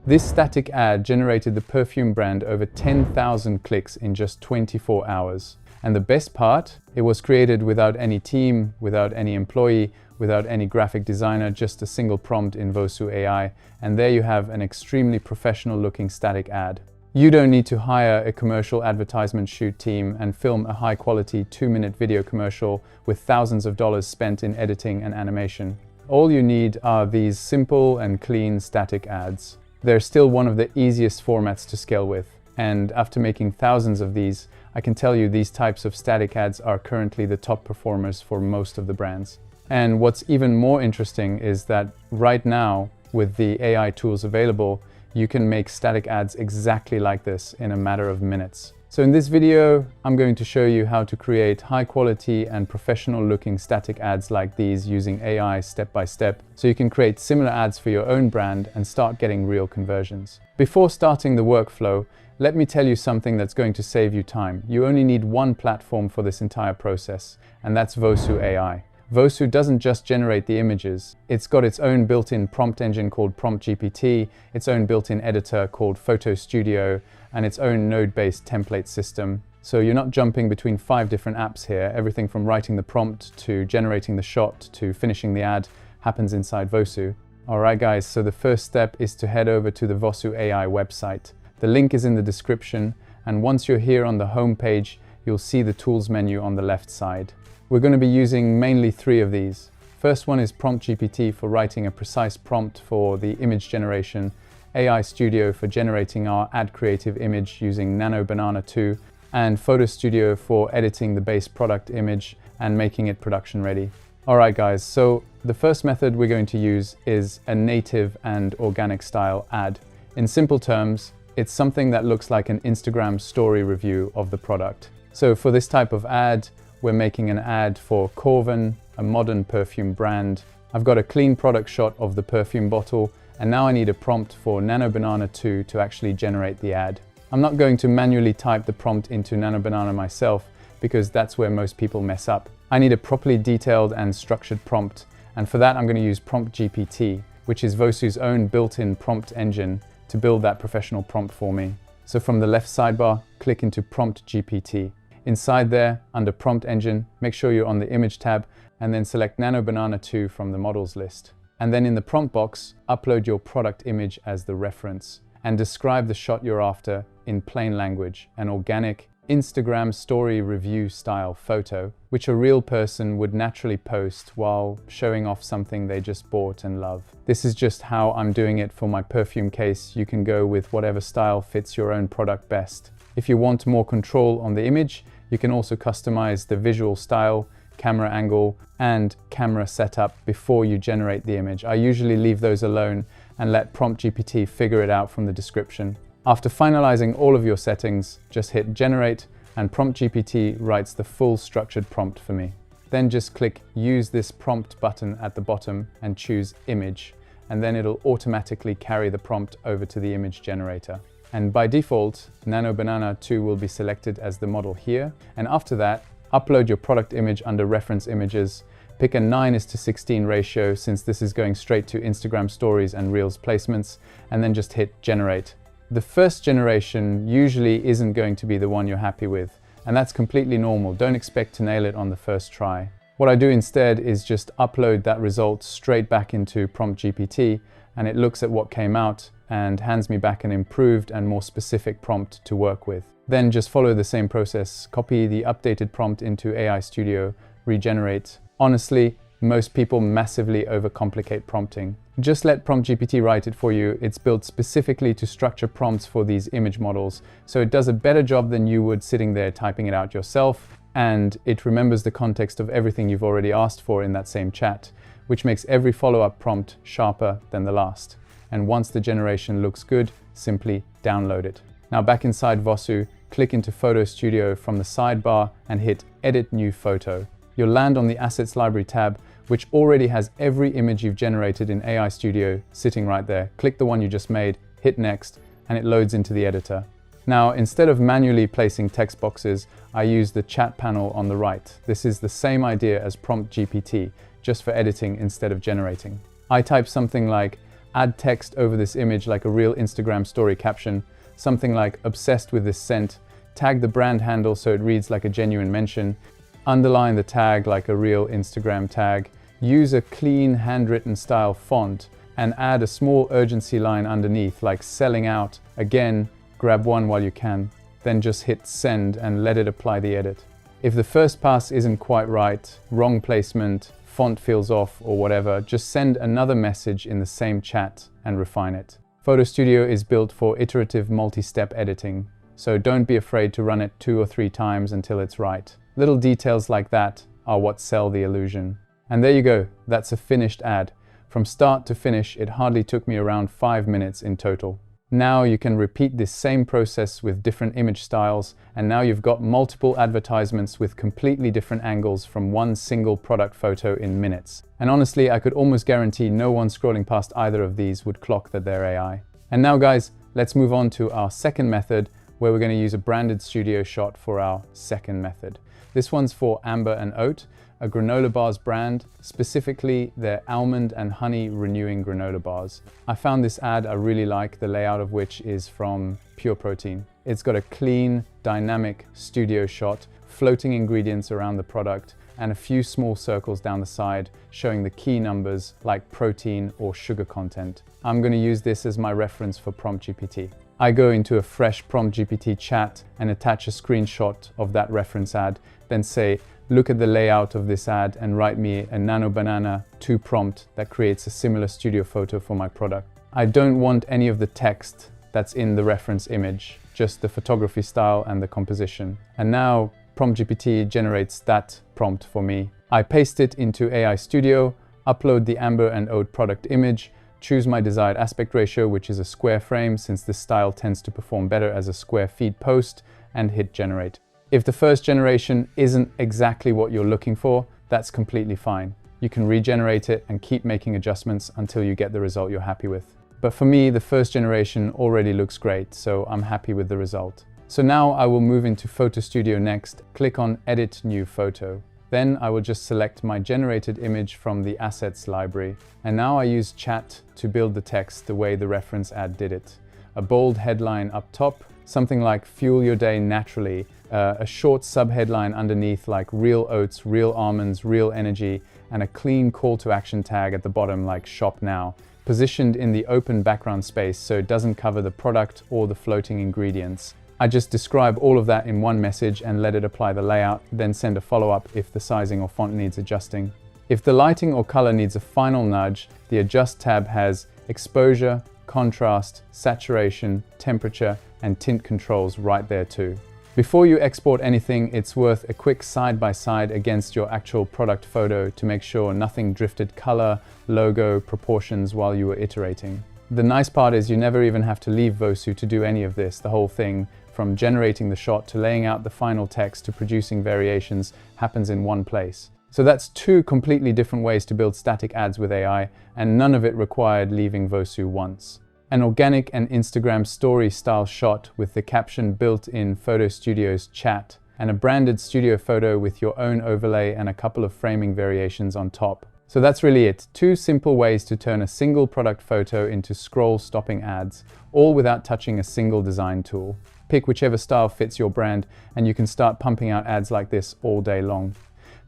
This static ad generated the perfume brand over 10,000 clicks in just 24 hours. And the best part, it was created without any team, without any employee, without any graphic designer, just a single prompt in Vosu AI. And there you have an extremely professional looking static ad. You don't need to hire a commercial advertisement shoot team and film a high quality 2-minute video commercial with thousands of dollars spent in editing and animation. All you need are these simple and clean static ads. They're still one of the easiest formats to scale with. And after making thousands of these, I can tell you these types of static ads are currently the top performers for most of the brands. And what's even more interesting is that right now, with the AI tools available, you can make static ads exactly like this in a matter of minutes. So in this video, I'm going to show you how to create high quality and professional looking static ads like these using AI step by step, so you can create similar ads for your own brand and start getting real conversions. Before starting the workflow, let me tell you something that's going to save you time. You only need one platform for this entire process, and that's Vosu AI. Vosu doesn't just generate the images. It's got its own built-in prompt engine called Prompt GPT, its own built-in editor called Photo Studio, and its own node-based template system. So you're not jumping between 5 different apps here. Everything from writing the prompt to generating the shot to finishing the ad happens inside Vosu. Alright guys, so the first step is to head over to the Vosu AI website. The link is in the description, and once you're here on the home page, you'll see the tools menu on the left side. We're going to be using mainly 3 of these. First one is Prompt GPT for writing a precise prompt for the image generation, AI Studio for generating our ad creative image using Nano Banana 2, and Photo Studio for editing the base product image and making it production ready. Alright guys, so the first method we're going to use is a native and organic style ad. In simple terms, it's something that looks like an Instagram story review of the product. So for this type of ad, we're making an ad for Corvin, a modern perfume brand. I've got a clean product shot of the perfume bottle, and now I need a prompt for Nano Banana 2 to actually generate the ad. I'm not going to manually type the prompt into Nano Banana myself, because that's where most people mess up. I need a properly detailed and structured prompt, and for that I'm going to use Prompt GPT, which is Vosu's own built-in prompt engine, to build that professional prompt for me. So from the left sidebar, click into Prompt GPT. Inside there, under Prompt Engine, make sure you're on the Image tab, and then select Nano Banana 2 from the models list. And then in the prompt box, upload your product image as the reference, and describe the shot you're after in plain language, an organic, Instagram story review style photo, which a real person would naturally post while showing off something they just bought and love. This is just how I'm doing it for my perfume case. You can go with whatever style fits your own product best. If you want more control on the image, you can also customize the visual style, camera angle, and camera setup before you generate the image. I usually leave those alone and let Prompt GPT figure it out from the description. After finalizing all of your settings, just hit Generate, and Prompt GPT writes the full structured prompt for me. Then just click Use this prompt button at the bottom and choose Image, and then it'll automatically carry the prompt over to the image generator. And by default, Nano Banana 2 will be selected as the model here. And after that, upload your product image under Reference Images. Pick a 9:16 ratio, since this is going straight to Instagram Stories and Reels placements, and then just hit Generate. The first generation usually isn't going to be the one you're happy with, and that's completely normal. Don't expect to nail it on the first try. What I do instead is just upload that result straight back into Prompt GPT, and it looks at what came out and hands me back an improved and more specific prompt to work with. Then just follow the same process, copy the updated prompt into AI Studio, regenerate. Honestly, most people massively overcomplicate prompting. Just let Prompt GPT write it for you. It's built specifically to structure prompts for these image models, so it does a better job than you would sitting there typing it out yourself, and it remembers the context of everything you've already asked for in that same chat, which makes every follow-up prompt sharper than the last. And once the generation looks good, simply download it. Now back inside Vosu, click into Photo Studio from the sidebar and hit Edit New Photo. You'll land on the Assets Library tab, which already has every image you've generated in AI Studio sitting right there. Click the one you just made, hit Next, and it loads into the editor. Now, instead of manually placing text boxes, I use the chat panel on the right. This is the same idea as Prompt GPT, just for editing instead of generating. I type something like, Add text over this image like a real Instagram story caption, something like "obsessed with this scent." Tag the brand handle so it reads like a genuine mention. Underline the tag like a real Instagram tag. Use a clean handwritten style font and add a small urgency line underneath like "selling out." Again, grab one while you can. Then just hit send and let it apply the edit. If the first pass isn't quite right, wrong placement, font feels off or whatever, just send another message in the same chat and refine it. Photo Studio is built for iterative multi-step editing, so don't be afraid to run it 2 or 3 times until it's right. Little details like that are what sell the illusion. And there you go, that's a finished ad. From start to finish, it hardly took me around 5 minutes in total. Now you can repeat this same process with different image styles, and now you've got multiple advertisements with completely different angles from one single product photo in minutes. And honestly, I could almost guarantee no one scrolling past either of these would clock that they're AI. And now guys, let's move on to our second method, where we're going to use a branded studio shot for our second method. This one's for Amber and Oat, a granola bars brand, specifically their almond and honey renewing granola bars. I found this ad I really like, the layout of which is from Pure Protein. It's got a clean, dynamic studio shot, floating ingredients around the product, and a few small circles down the side showing the key numbers like protein or sugar content. I'm going to use this as my reference for PromptGPT. I go into a fresh PromptGPT chat and attach a screenshot of that reference ad, then say, "Look at the layout of this ad and write me a nano banana to prompt that creates a similar studio photo for my product." I don't want any of the text that's in the reference image, just the photography style and the composition. And now PromptGPT generates that prompt for me. I paste it into AI Studio, upload the Amber and Oat product image, choose my desired aspect ratio, which is a square frame since this style tends to perform better as a square feed post, and hit generate. If the first generation isn't exactly what you're looking for, that's completely fine. You can regenerate it and keep making adjustments until you get the result you're happy with. But for me, the first generation already looks great, so I'm happy with the result. So now I will move into Photo Studio next, click on Edit New Photo. Then I will just select my generated image from the Assets library. And now I use chat to build the text the way the reference ad did it. A bold headline up top, something like "Fuel your day naturally," a short subheadline underneath like "Real oats, real almonds, real energy," and a clean call to action tag at the bottom like "Shop now," positioned in the open background space so it doesn't cover the product or the floating ingredients. I just describe all of that in one message and let it apply the layout, then send a follow-up if the sizing or font needs adjusting. If the lighting or color needs a final nudge, the Adjust tab has exposure, contrast, saturation, temperature, and tint controls right there too. Before you export anything, it's worth a quick side-by-side against your actual product photo to make sure nothing drifted color, logo, proportions while you were iterating. The nice part is you never even have to leave Vosu to do any of this. The whole thing, from generating the shot to laying out the final text to producing variations, happens in one place. So that's 2 completely different ways to build static ads with AI, and none of it required leaving Vosu once. An organic and Instagram story style shot with the caption built in Photo Studio's chat, and a branded studio photo with your own overlay and a couple of framing variations on top. So that's really it. 2 simple ways to turn a single product photo into scroll-stopping ads, all without touching a single design tool. Pick whichever style fits your brand, and you can start pumping out ads like this all day long.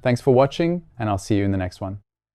Thanks for watching, and I'll see you in the next one.